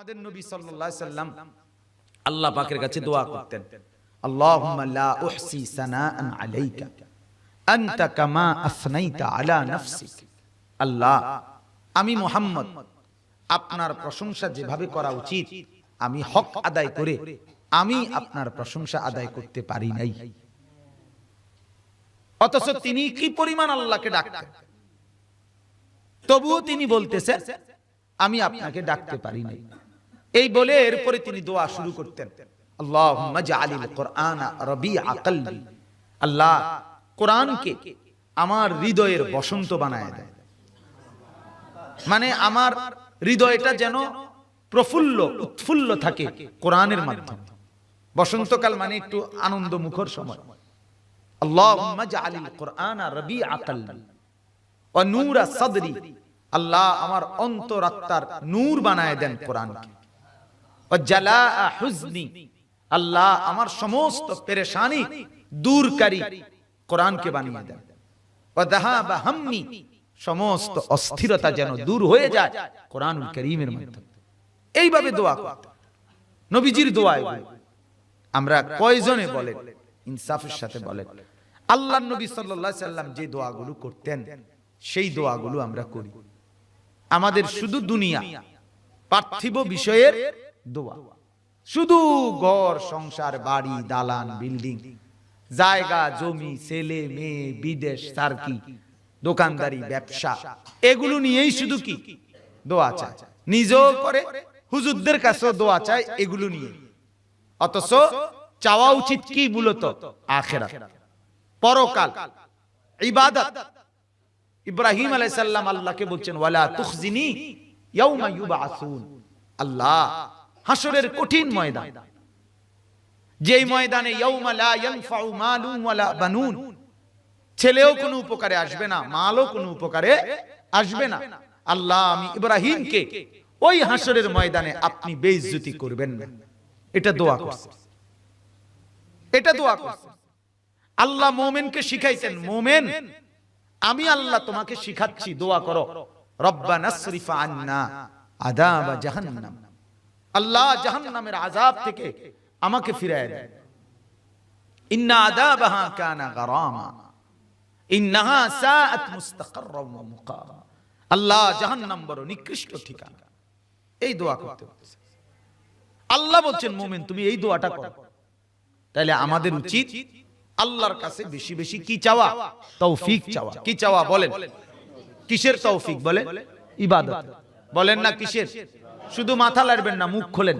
আমাদের নবী সাল্লাল্লাহু আলাইহি সাল্লাম আল্লাহ পাকের কাছে দোয়া করতেন, আল্লাহুম্মা লা উহসি সানাআন আলাইকা আনতা কামা আসনাইতা আলা নাফসিক। আল্লাহ, আমি মুহাম্মদ আপনার প্রশংসা যেভাবে করা উচিত আমি হক আদায় করে আমি আপনার প্রশংসা আদায় করতে পারি নাই। অথচ তিনি কি পরিমাণ আল্লাহকে ডাকতেন, তবুও তিনি বলতেছেন আমি আপনাকে ডাকতে পারি নাই। এই বলে এরপরে তিনি দোয়া শুরু করতেন, আল্লাহুম্মা জাআলিল কুরআনা রাবিআ কলবি। আল্লাহ, কোরআনকে আমার হৃদয়ের বসন্ত বানায় দেয়, মানে আমার হৃদয়টা যেন প্রফুল্ল উৎফুল্ল থাকে কোরআনের মাধ্যমে। বসন্তকাল মানে একটু আনন্দ মুখর সময়। আল্লাহুম্মা জাআলিল কুরআনা রাবিআ কলবি ওয়া নূরা সাদরি। আল্লাহ, আমার অন্তরাত্মার নূর বানায় দেন কোরআনকে। ওয়া জালাআ হুজনি। আল্লাহ, আমার সমস্ত পেরেশানি দূরকারী কোরআনকে বানিয়ে দেন। ওয়া যাহাবা হাম্মি। সমস্ত অস্থিরতা যেন দূর হয়ে যায় কোরআনুল কারীমের মাধ্যমে। এইভাবে দোয়া করতেন নবীজির দোয়ায়। আমরা কয়জনে বলেন, ইনসাফের সাথে বলেন, আল্লাহর নবী সাল্লাল্লাহু আলাইহি সাল্লাম যে দোয়াগুলো করতেন সেই দোয়াগুলো আমরা করি? আমাদের শুধু দুনিয়া পার্থিব বিষয়ের দোয়া, শুধু ঘর সংসার বাড়ি দালান বিল্ডিং জায়গা জমি ছেলে মেয়ে বিদেশ সার্কি দোকানদারি ব্যবসা, এগুলো নিয়েই শুধু কি দোয়া চায়, নিজেও করে হুজুরদের কাছেও দোয়া চায় এগুলো নিয়ে। অথচ চাওয়া উচিত কি মূলত? আখিরাত, পরকাল, ইবাদত। ইব্রাহিম আলাইহিস সালাম আল্লাহকে বলছেন, ওয়ালা তুখজিনি ইয়াউমা ইউবআসুন। আল্লাহ, হাসরের কঠিন ময়দান, যেই ময়দানে ইয়াউমা লা ইয়ানফাউ মালুন ওয়ালা বানুন, ছেলেও কোনো উপকারে আসবে না, মালও কোনো উপকারে আসবে না। আল্লাহ, আমি ইব্রাহিমকে ওই হাসরের ময়দানে আপনি বেইজ্জতি করবেন না। এটা দোয়া করছে, এটা দোয়া করছে। আল্লাহ মুমিনকে শিখাইছেন, মুমিন আমি আল্লাহ তোমাকে শিখাচ্ছি, দোয়া করো, রব্বানা আসরিফ আন্না আযাবা জাহান্নাম। আল্লাহ, জাহান্নামের আযাব থেকে আমাকে ফিরায় দেন। ইন্না আযাবাহা কানা গারামা ইন্নাহা সাআত মুস্তাকাররা ওয়া মুকামা। আল্লাহ, জাহান্নাম বড় নিকৃষ্ট ঠিকানা। এই দোয়া করতে বলছেন আল্লাহ, বলছেন মুমিন তুমি এই দোয়াটা করো। তাহলে আমাদের উচিত আল্লাহর কাছে বেশি বেশি কি চাওয়া? তৌফিক চাওয়া। কি চাওয়া বলেন? কিসের তৌফিক বলেন? ইবাদত। বলেন না কিসের? শুধু মাথা লাড়বেন না, মুখ খোলেন।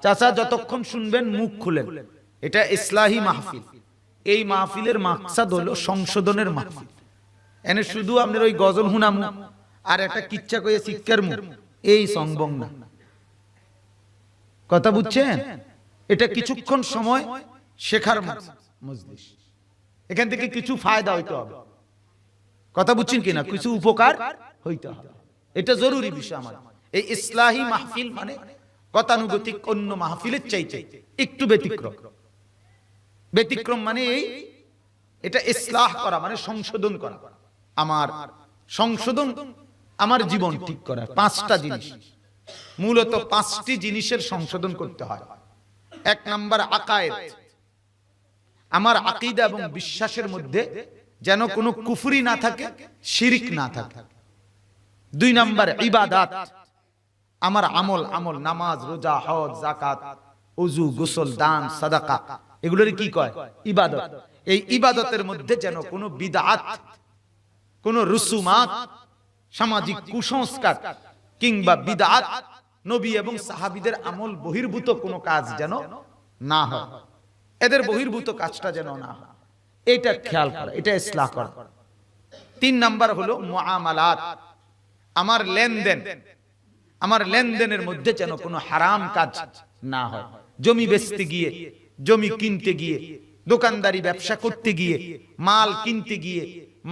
চাচা যতক্ষণ শুনবেন মুখ খুলেন। এটা ইসলাহি মাহফিল। এই মাহফিলের মাকসাদ হলো সংশোধনের মাহফিল। এনে শুধু আপনার ওই গজল হুনামু আর একটা কিচ্ছা কয়ে শিক্ষার মুখ, এই সংবং না। কথা বুঝছেন? এটা কিছুক্ষণ সময় শেখার মজলিস, এখান থেকে কিছু ফায়দা হইতে হবে। কথা বুঝছেন কিনা? কিছু উপকার হইতে হবে, এটা জরুরি বিষয়। আমার এই ইসলাহি মাহফিল মানে গতানুগতিক অন্য মাহফিলের চাইতে একটু ব্যতিক্রম। ব্যতিক্রম মানে এই, এটা ইসলাহ করা মানে সংশোধন করা। আমার সংশোধন, আমার জীবন ঠিক করা। পাঁচটা জিনিস, মূলত পাঁচটি জিনিসের সংশোধন করতে হয়। এক নাম্বার আকায়েদ, আমার আকীদা এবং বিশ্বাসের মধ্যে যেন কোনো কুফরি না থাকে, শিরিক না থাকে। দুই নাম্বার ইবাদাত, আমার আমল নামাজ রোজা হজ যাকাত ওযু গোসল দান সাদাকা, এগুলোর কি কয়? ইবাদত। এই ইবাদতের মধ্যে যেন কোনো বিদআত, কোনো রুসুমাত, সামাজিক কুসংস্কার কিংবা বিদআত, নবী এবং সাহাবীদের আমল বহির্ভূত কোনো কাজ যেন না হয়, এদের বহির্ভূত কাজটা যেন না হয়, এটা খেয়াল করা, এটা ইসলাহ করা। তিন নাম্বার হলো মুআমালাত, আমার লেনদেন, আমার লেনদেনের মধ্যে যেন কোনো হারাম কাজ না হয়। জমি বেচতে গিয়ে, জমি কিনতে গিয়ে, দোকানদারি ব্যবসা করতে গিয়ে, মাল কিনতে গিয়ে,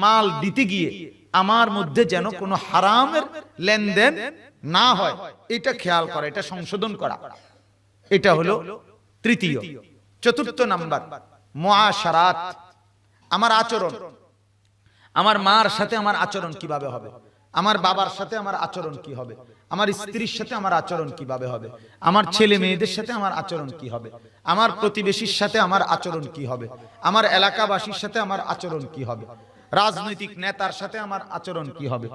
মাল দিতে গিয়ে আমার মধ্যে যেন কোনো হারামের লেনদেন না হয়, এটা খেয়াল করা, এটা সংশোধন করা। এটা হলো তৃতীয়। চতুর্থ নাম্বার মুআশারাত, আমার আচরণ, আমার মার সাথে আমার আচরণ কিভাবে হবে, আমার বাবার সাথে আমার আচরণ কি হবে, আমার স্ত্রীর সাথে আমার আচরণ কিভাবে হবে, আমার ছেলে মেয়েদের সাথে আমার আচরণ কি হবে, আমার প্রতিবেশীর সাথে আমার আচরণ কি হবে, আমার এলাকাবাসীর সাথে আমার আচরণ কি হবে, রাজনৈতিক নেতার সাথে আমার আচরণ কি হবে।